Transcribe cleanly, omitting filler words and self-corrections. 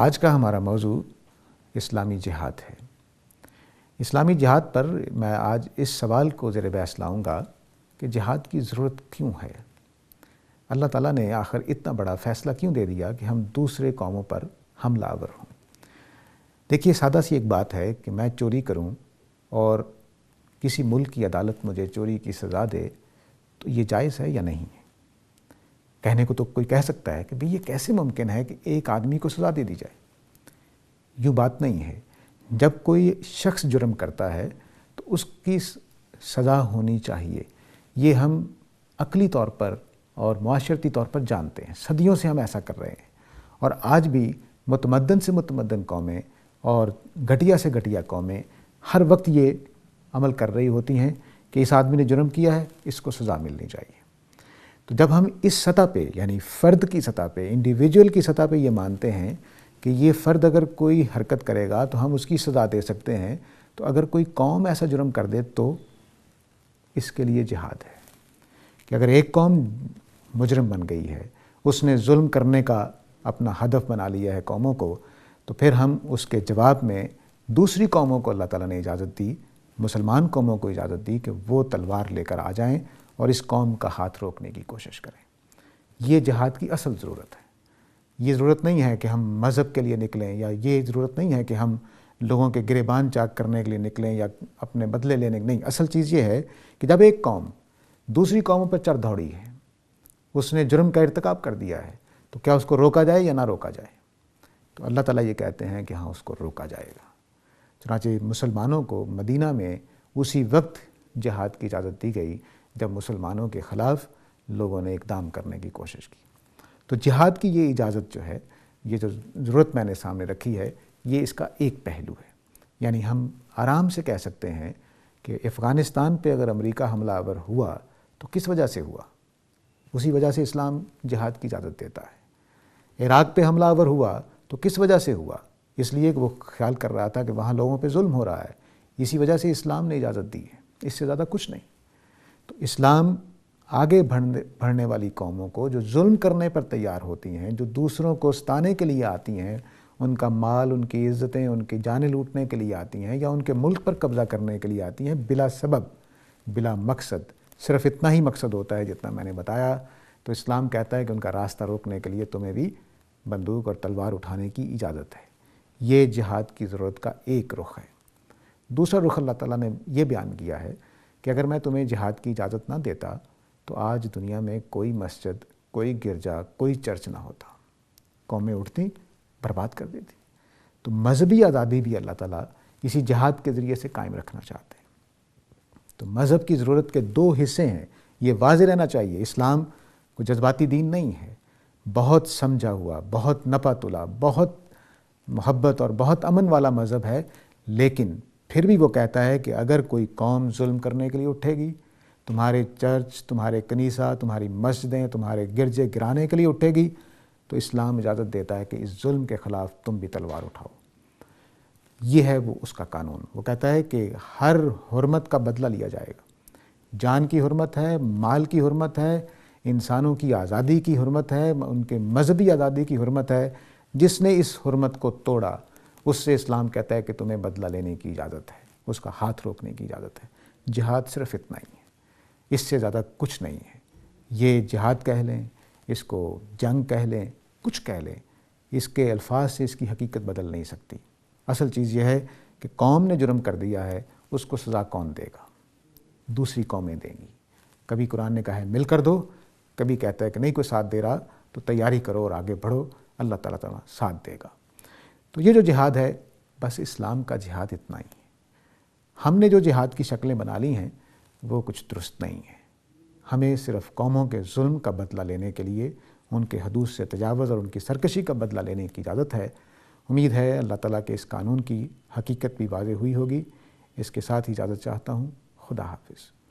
آج کا ہمارا موضوع اسلامی جہاد ہے۔ اسلامی جہاد پر میں آج اس سوال کو زیر بحث لاؤں گا کہ جہاد کی ضرورت کیوں ہے؟ اللہ تعالیٰ نے آخر اتنا بڑا فیصلہ کیوں دے دیا کہ ہم دوسرے قوموں پر حملہ آور ہوں؟ دیکھیے، سادہ سی ایک بات ہے کہ میں چوری کروں اور کسی ملک کی عدالت مجھے چوری کی سزا دے تو یہ جائز ہے یا نہیں ہے؟ کہنے کو تو کوئی کہہ سکتا ہے کہ بھئی یہ کیسے ممکن ہے کہ ایک آدمی کو سزا دے دی جائے؟ یوں بات نہیں ہے۔ جب کوئی شخص جرم کرتا ہے تو اس کی سزا ہونی چاہیے، یہ ہم عقلی طور پر اور معاشرتی طور پر جانتے ہیں۔ صدیوں سے ہم ایسا کر رہے ہیں، اور آج بھی متمدن سے متمدن قومیں اور گھٹیا سے گھٹیا قومیں ہر وقت یہ عمل کر رہی ہوتی ہیں کہ اس آدمی نے جرم کیا ہے، اس کو سزا ملنی چاہیے۔ تو جب ہم اس سطح پہ، یعنی فرد کی سطح پہ، انڈیویجول کی سطح پہ یہ مانتے ہیں کہ یہ فرد اگر کوئی حرکت کرے گا تو ہم اس کی سزا دے سکتے ہیں، تو اگر کوئی قوم ایسا جرم کر دے تو اس کے لیے جہاد ہے کہ اگر ایک قوم مجرم بن گئی ہے، اس نے ظلم کرنے کا اپنا ہدف بنا لیا ہے قوموں کو، تو پھر ہم اس کے جواب میں دوسری قوموں کو اللہ تعالیٰ نے اجازت دی، مسلمان قوموں کو اجازت دی کہ وہ تلوار لے کر آ جائیں اور اس قوم کا ہاتھ روکنے کی کوشش کریں۔ یہ جہاد کی اصل ضرورت ہے۔ یہ ضرورت نہیں ہے کہ ہم مذہب کے لیے نکلیں، یا یہ ضرورت نہیں ہے کہ ہم لوگوں کے گریبان چاک کرنے کے لیے نکلیں یا اپنے بدلے لینے کے، نہیں۔ اصل چیز یہ ہے کہ جب ایک قوم دوسری قوموں پر چڑھ دوڑی ہے، اس نے جرم کا ارتکاب کر دیا ہے، تو کیا اس کو روکا جائے یا نہ روکا جائے؟ تو اللہ تعالیٰ یہ کہتے ہیں کہ ہاں، اس کو روکا جائے گا۔ چنانچہ مسلمانوں کو مدینہ میں اسی وقت جہاد کی اجازت دی گئی جب مسلمانوں کے خلاف لوگوں نے اقدام کرنے کی کوشش کی۔ تو جہاد کی یہ اجازت جو ہے، یہ جو ضرورت میں نے سامنے رکھی ہے، یہ اس کا ایک پہلو ہے۔ یعنی ہم آرام سے کہہ سکتے ہیں کہ افغانستان پہ اگر امریکہ حملہ آور ہوا تو کس وجہ سے ہوا؟ اسی وجہ سے اسلام جہاد کی اجازت دیتا ہے۔ عراق پہ حملہ آور ہوا تو کس وجہ سے ہوا؟ اس لیے کہ وہ خیال کر رہا تھا کہ وہاں لوگوں پہ ظلم ہو رہا ہے، اسی وجہ سے اسلام نے اجازت دی ہے، اس سے زیادہ کچھ نہیں۔ تو اسلام آگے بڑھنے والی قوموں کو جو ظلم کرنے پر تیار ہوتی ہیں، جو دوسروں کو ستانے کے لیے آتی ہیں، ان کا مال، ان کی عزتیں، ان کی جانیں لوٹنے کے لیے آتی ہیں، یا ان کے ملک پر قبضہ کرنے کے لیے آتی ہیں، بلا سبب، بلا مقصد، صرف اتنا ہی مقصد ہوتا ہے جتنا میں نے بتایا، تو اسلام کہتا ہے کہ ان کا راستہ روکنے کے لیے تمہیں بھی بندوق اور تلوار اٹھانے کی اجازت ہے۔ یہ جہاد کی ضرورت کا ایک رخ ہے۔ دوسرا رخ اللہ تعالیٰ نے یہ بیان کیا ہے کہ اگر میں تمہیں جہاد کی اجازت نہ دیتا تو آج دنیا میں کوئی مسجد، کوئی گرجا، کوئی چرچ نہ ہوتا، قومیں اٹھتی، برباد کر دیتی۔ تو مذہبی آزادی بھی اللہ تعالیٰ اسی جہاد کے ذریعے سے قائم رکھنا چاہتے ہیں۔ تو مذہب کی ضرورت کے دو حصے ہیں، یہ واضح رہنا چاہیے۔ اسلام کوئی جذباتی دین نہیں ہے، بہت سمجھا ہوا، بہت نپا تلا، بہت محبت اور بہت امن والا مذہب ہے، لیکن پھر بھی وہ کہتا ہے کہ اگر کوئی قوم ظلم کرنے کے لیے اٹھے گی، تمہارے چرچ، تمہارے کنیسہ، تمہاری مسجدیں، تمہارے گرجے گرانے کے لیے اٹھے گی، تو اسلام اجازت دیتا ہے کہ اس ظلم کے خلاف تم بھی تلوار اٹھاؤ۔ یہ ہے وہ اس کا قانون۔ وہ کہتا ہے کہ ہر حرمت کا بدلہ لیا جائے گا۔ جان کی حرمت ہے، مال کی حرمت ہے، انسانوں کی آزادی کی حرمت ہے، ان کے مذہبی آزادی کی حرمت ہے۔ جس نے اس حرمت کو توڑا، اس سے اسلام کہتا ہے کہ تمہیں بدلہ لینے کی اجازت ہے، اس کا ہاتھ روکنے کی اجازت ہے۔ جہاد صرف اتنا ہی ہے، اس سے زیادہ کچھ نہیں ہے۔ یہ جہاد کہہ لیں، اس کو جنگ کہہ لیں، کچھ کہہ لیں، اس کے الفاظ سے اس کی حقیقت بدل نہیں سکتی۔ اصل چیز یہ ہے کہ قوم نے جرم کر دیا ہے، اس کو سزا کون دے گا؟ دوسری قومیں دیں گی۔ کبھی قرآن نے کہا ہے مل کر دو، کبھی کہتا ہے کہ نہیں کوئی ساتھ دے رہا تو تیاری کرو اور آگے بڑھو، اللہ تعالیٰ ساتھ دے گا۔ تو یہ جو جہاد ہے، بس اسلام کا جہاد اتنا ہی ہے۔ ہم نے جو جہاد کی شکلیں بنا لی ہیں وہ کچھ درست نہیں ہے۔ ہمیں صرف قوموں کے ظلم کا بدلہ لینے کے لیے، ان کے حدود سے تجاوز اور ان کی سرکشی کا بدلہ لینے کی اجازت ہے۔ امید ہے اللہ تعالیٰ کے اس قانون کی حقیقت بھی واضح ہوئی ہوگی۔ اس کے ساتھ ہی اجازت چاہتا ہوں۔ خدا حافظ۔